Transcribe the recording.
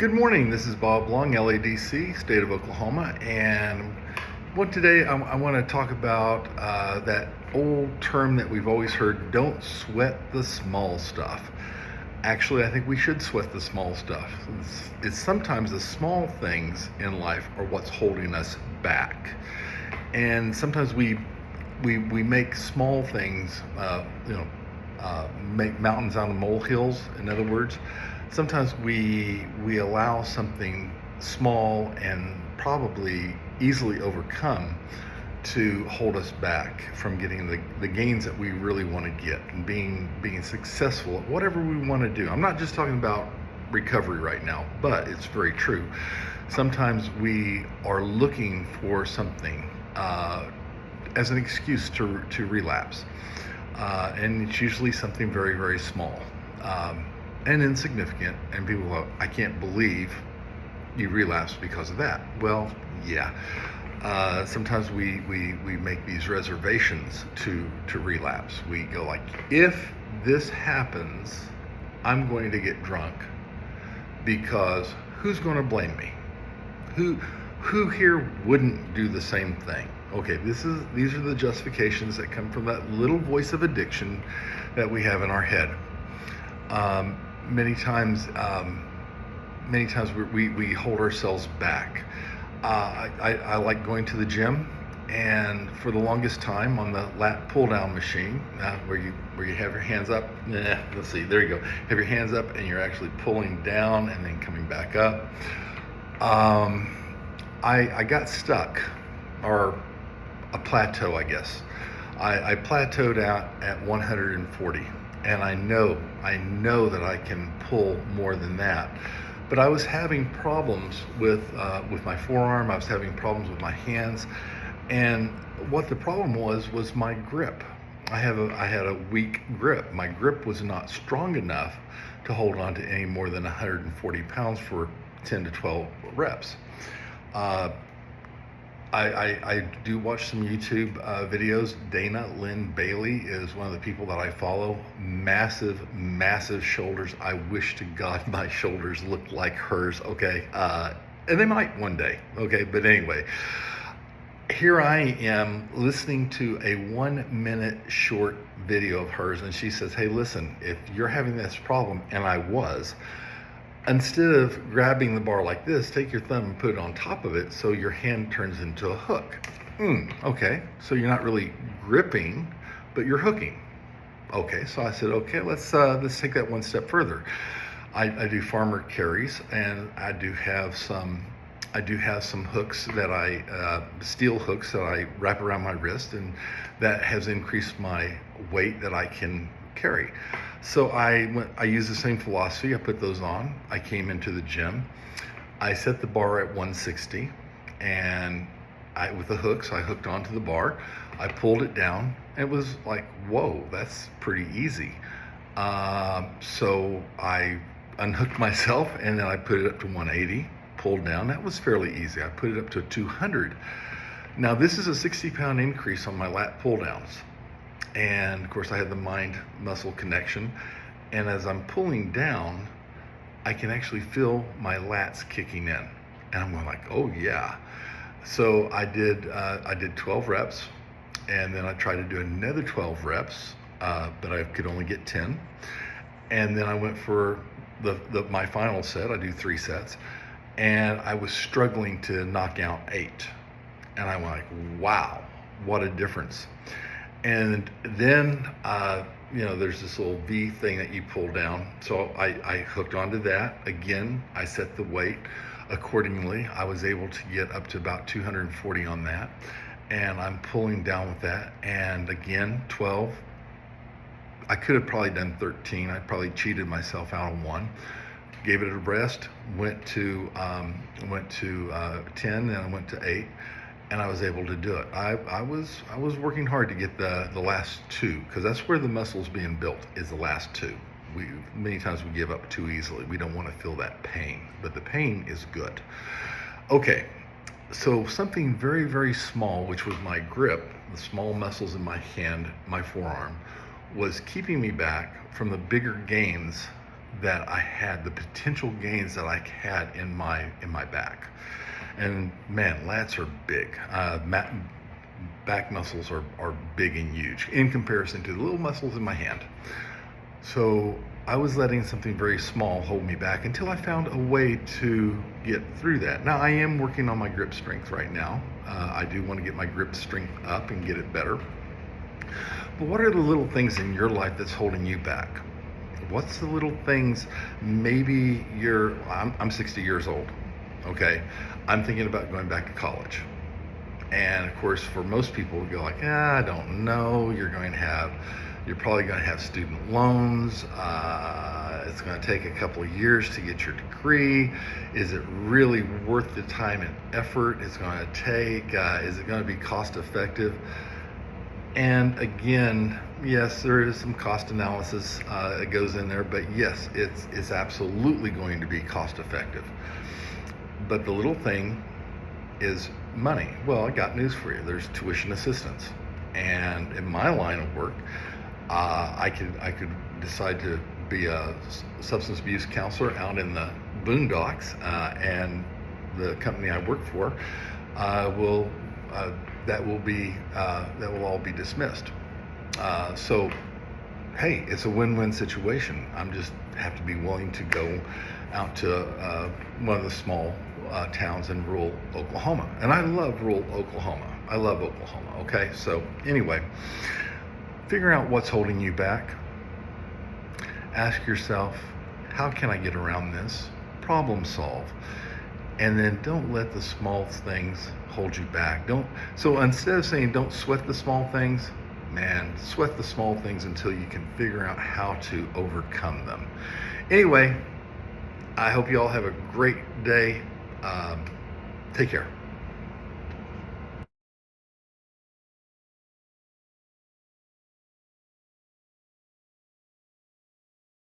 Good morning, this is Bob Long, LADC, state of Oklahoma, and today I want to talk about that old term that we've always heard, don't sweat the small stuff. Actually, I think we should sweat the small stuff. It's sometimes the small things in life are what's holding us back. And sometimes we make small things, make mountains out of molehills. In other words, sometimes we allow something small and probably easily overcome to hold us back from getting the gains that we really want to get and being successful at whatever we want to do. I'm not just talking about recovery right now, but it's very true. Sometimes we are looking for something as an excuse to relapse. And it's usually something very, very small and insignificant. And people go, I can't believe you relapsed because of that. Well, yeah. Sometimes we make these reservations to relapse. We go like, if this happens, I'm going to get drunk because who's going to blame me? Who here wouldn't do the same thing? Okay, these are the justifications that come from that little voice of addiction that we have in our head. Many times we hold ourselves back. I like going to the gym, and for the longest time on the lat pull down machine, where you have your hands up. Let's see, there you go. Have your hands up, and you're actually pulling down and then coming back up. I got stuck, or a plateau, I guess. I plateaued out at 140, and I know that I can pull more than that. But I was having problems with my forearm. I was having problems with my hands, and what the problem was my grip. I had a weak grip. My grip was not strong enough to hold on to any more than 140 pounds for 10 to 12 reps. I do watch some YouTube videos. Dana Lynn Bailey is one of the people that I follow. Massive shoulders. I wish to God my shoulders looked like hers, okay? And they might one day, okay? But anyway, here I am listening to a 1 minute short video of hers, and she says, hey, listen, if you're having this problem, and I was, instead of grabbing the bar like this, take your thumb and put it on top of it so your hand turns into a hook. Okay, so you're not really gripping, but you're hooking. Okay, so I said, okay, let's take that one step further. I do farmer carries, and I do have some hooks that steel hooks that I wrap around my wrist, and that has increased my weight that I can carry. So I use the same philosophy. I put those on. I came into the gym. I set the bar at 160, and with the hooks, I hooked onto the bar. I pulled it down. It was like, whoa, that's pretty easy. So I unhooked myself, and then I put it up to 180, pulled down. That was fairly easy. I put it up to 200. Now this is a 60-pound increase on my lat pull downs. And of course I had the mind muscle connection, and as I'm pulling down, I can actually feel my lats kicking in, and I'm going like, oh yeah. So I did 12 reps, and then I tried to do another 12 reps, but I could only get 10. And then I went for my final set. I do 3 sets, and I was struggling to knock out 8, and I went like, wow, what a difference. And then, there's this little V thing that you pull down. So I hooked onto that. Again, I set the weight accordingly. I was able to get up to about 240 on that. And I'm pulling down with that. And again, 12. I could have probably done 13. I probably cheated myself out on one. Gave it a rest, went to 10, and I went to 8. And I was able to do it. I was working hard to get the last 2, because that's where the muscle's being built, is the last 2. Many times we give up too easily. We don't want to feel that pain, but the pain is good. Okay, so something very, very small, which was my grip, the small muscles in my hand, my forearm, was keeping me back from the bigger gains that I had, the potential gains that I had in my back. And man, lats are big. Back muscles are big and huge in comparison to the little muscles in my hand. So I was letting something very small hold me back until I found a way to get through that. Now I am working on my grip strength right now. I do want to get my grip strength up and get it better. But what are the little things in your life that's holding you back? What's the little things? Maybe I'm 60 years old. Okay, I'm thinking about going back to college. And of course, for most people, we go like, I don't know. You're probably going to have student loans. It's going to take a couple of years to get your degree. Is it really worth the time and effort it's going to take? Is it going to be cost effective? And again, yes, there is some cost analysis that goes in there, but yes, it's absolutely going to be cost effective. But the little thing is money. Well, I got news for you. There's tuition assistance. And in my line of work, I could decide to be a substance abuse counselor out in the boondocks, and the company I work for that will all be dismissed. So, hey, it's a win-win situation. I'm just have to be willing to go out to one of the small towns in rural Oklahoma, and I love rural Oklahoma. I love Oklahoma. Okay, so anyway, figure out what's holding you back. Ask yourself, how can I get around this? Problem solve. And then don't let the small things hold you back. So instead of saying don't sweat the small things, man, sweat the small things until you can figure out how to overcome them. Anyway, I hope you all have a great day. Take care.